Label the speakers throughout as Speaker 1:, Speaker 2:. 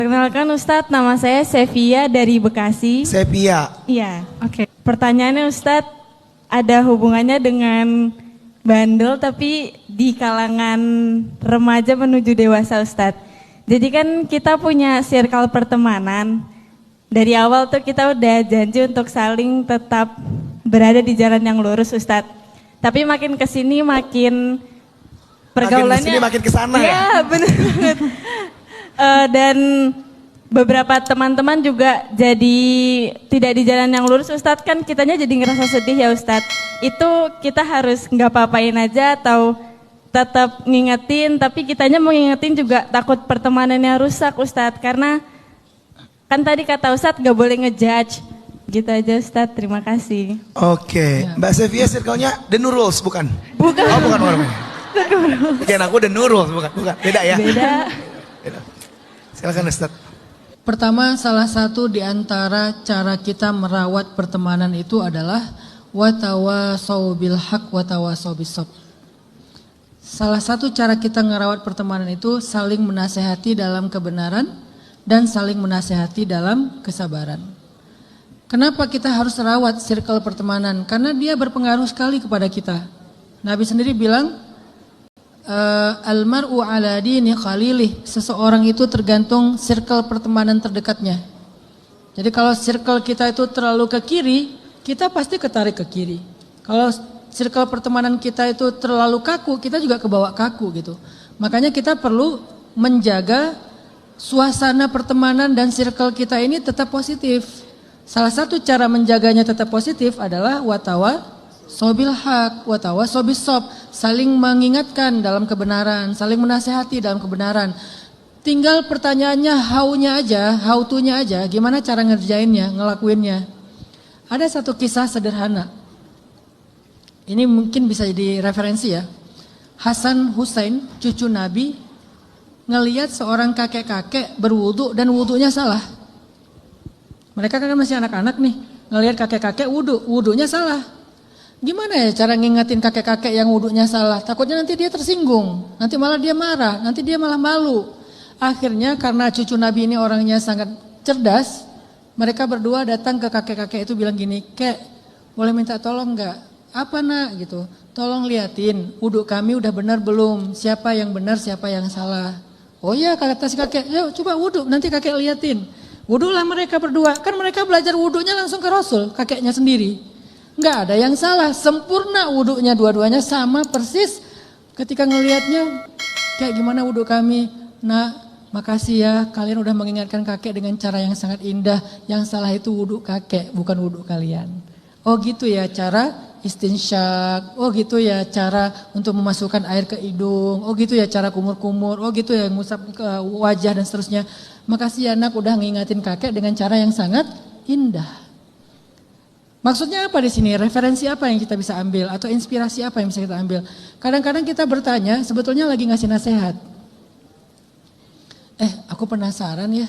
Speaker 1: Perkenalkan Ustadz, nama saya Sevia dari Bekasi.
Speaker 2: Sepia.
Speaker 1: Iya, oke. Pertanyaannya Ustadz, ada hubungannya dengan bandel tapi di kalangan remaja menuju dewasa Ustadz. Jadi kan kita punya circle pertemanan. Dari awal tuh kita udah janji untuk saling tetap berada di jalan yang lurus Ustadz. Tapi makin kesini makin pergaulannya.
Speaker 2: Makin kesini makin kesana ya?
Speaker 1: Iya benar banget. Dan beberapa teman-teman juga jadi tidak di jalan yang lurus Ustadz, kan kitanya jadi ngerasa sedih ya Ustadz. Itu kita harus nggak apa-apain aja atau tetap ngingetin, tapi kitanya mau ngingetin juga takut pertemanannya rusak Ustadz. Karena kan tadi kata Ustadz nggak boleh ngejudge. Gitu aja Ustadz, terima kasih.
Speaker 2: Oke, Mbak Sevia circle-nya The Nurul's bukan?
Speaker 1: Bukan.
Speaker 2: Oh bukan orangnya. Kayaknya aku The Nurul's bukan? Beda ya?
Speaker 1: Beda.
Speaker 2: Silakan Ustadz.
Speaker 3: Pertama, salah satu di antara cara kita merawat pertemanan itu adalah watawasau bil haq watawasau bis sabr. Salah satu cara kita merawat pertemanan itu saling menasehati dalam kebenaran dan saling menasehati dalam kesabaran. Kenapa kita harus rawat circle pertemanan? Karena dia berpengaruh sekali kepada kita. Nabi sendiri bilang, almar'u ala dini khalilih. Seseorang itu tergantung circle pertemanan terdekatnya. Jadi kalau circle kita itu terlalu ke kiri, kita pasti ketarik ke kiri. Kalau circle pertemanan kita itu terlalu kaku, kita juga kebawa kaku gitu. Makanya kita perlu menjaga suasana pertemanan dan circle kita ini tetap positif. Salah satu cara menjaganya tetap positif adalah sobil haq, sobis sob, saling mengingatkan dalam kebenaran, saling menasehati dalam kebenaran. Tinggal pertanyaannya how to-nya aja, gimana cara ngerjainnya, ngelakuinnya. Ada satu kisah sederhana. Ini mungkin bisa jadi referensi ya. Hasan Hussein, cucu Nabi, ngelihat seorang kakek-kakek berwudu dan wudunya salah. Mereka kan masih anak-anak nih, ngelihat kakek-kakek wudunya salah. Gimana ya cara ngingetin kakek-kakek yang wudunya salah? Takutnya nanti dia tersinggung, nanti malah dia marah, nanti dia malah malu. Akhirnya karena cucu Nabi ini orangnya sangat cerdas, mereka berdua datang ke kakek-kakek itu bilang gini, "Kek, boleh minta tolong enggak?" "Apa nak?" gitu. "Tolong liatin, wudu kami udah benar belum? Siapa yang benar, siapa yang salah?" "Oh iya," kata si kakek, "yuk coba wudu, nanti kakek liatin." Wudulah mereka berdua, kan mereka belajar wudunya langsung ke Rasul, kakeknya sendiri. Enggak ada yang salah, sempurna wudunya dua-duanya sama persis. Ketika ngelihatnya, "Kayak gimana wudu kami?" "Nak, makasih ya, kalian udah mengingatkan kakek dengan cara yang sangat indah. Yang salah itu wudu kakek, bukan wudu kalian." Oh gitu ya cara istinsyak, oh gitu ya cara untuk memasukkan air ke hidung, oh gitu ya cara kumur-kumur, oh gitu ya ngusap ke wajah dan seterusnya. Makasih ya nak udah ngingatin kakek dengan cara yang sangat indah. Maksudnya apa di sini? Referensi apa yang kita bisa ambil atau inspirasi apa yang bisa kita ambil? Kadang-kadang kita bertanya, sebetulnya lagi ngasih nasihat. Aku penasaran ya.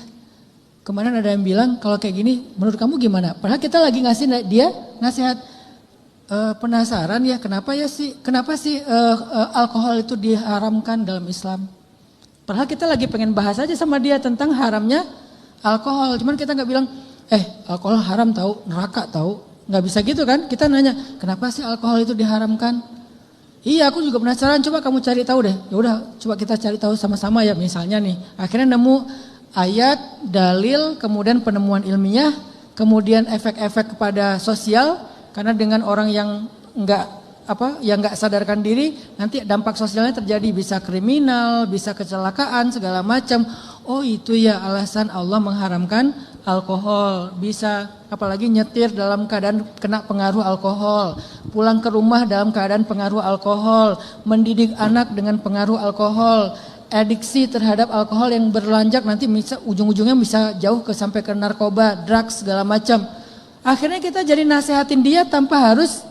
Speaker 3: Kemarin ada yang bilang kalau kayak gini, menurut kamu gimana? Padahal kita lagi ngasih dia nasihat. Penasaran ya, kenapa sih alkohol itu diharamkan dalam Islam? Padahal kita lagi pengen bahas aja sama dia tentang haramnya alkohol. Cuman kita nggak bilang, alkohol haram tahu, neraka tahu. Nggak bisa gitu kan? Kita nanya, kenapa sih alkohol itu diharamkan? Iya, aku juga penasaran. Coba kamu cari tahu deh. Ya udah, coba kita cari tahu sama-sama ya. Misalnya nih, akhirnya nemu ayat, dalil, kemudian penemuan ilmiah, kemudian efek-efek kepada sosial. Karena dengan orang yang nggak sadarkan diri, nanti dampak sosialnya terjadi, bisa kriminal, bisa kecelakaan, segala macam. Oh itu ya alasan Allah mengharamkan alkohol. Bisa apalagi nyetir dalam keadaan kena pengaruh alkohol, pulang ke rumah dalam keadaan pengaruh alkohol, mendidik anak dengan pengaruh alkohol, adiksi terhadap alkohol yang berlanjak nanti bisa ujung-ujungnya bisa jauh sampai ke narkoba, drugs segala macam. Akhirnya kita jadi nasehatin dia tanpa harus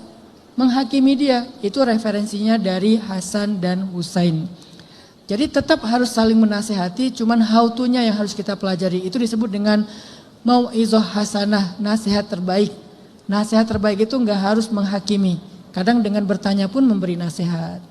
Speaker 3: menghakimi dia. Itu referensinya dari Hasan dan Husain. Jadi tetap harus saling menasehati, cuman how to-nya yang harus kita pelajari. Itu disebut dengan mau'izah hasanah, nasihat terbaik. Nasihat terbaik itu enggak harus menghakimi. Kadang dengan bertanya pun memberi nasihat.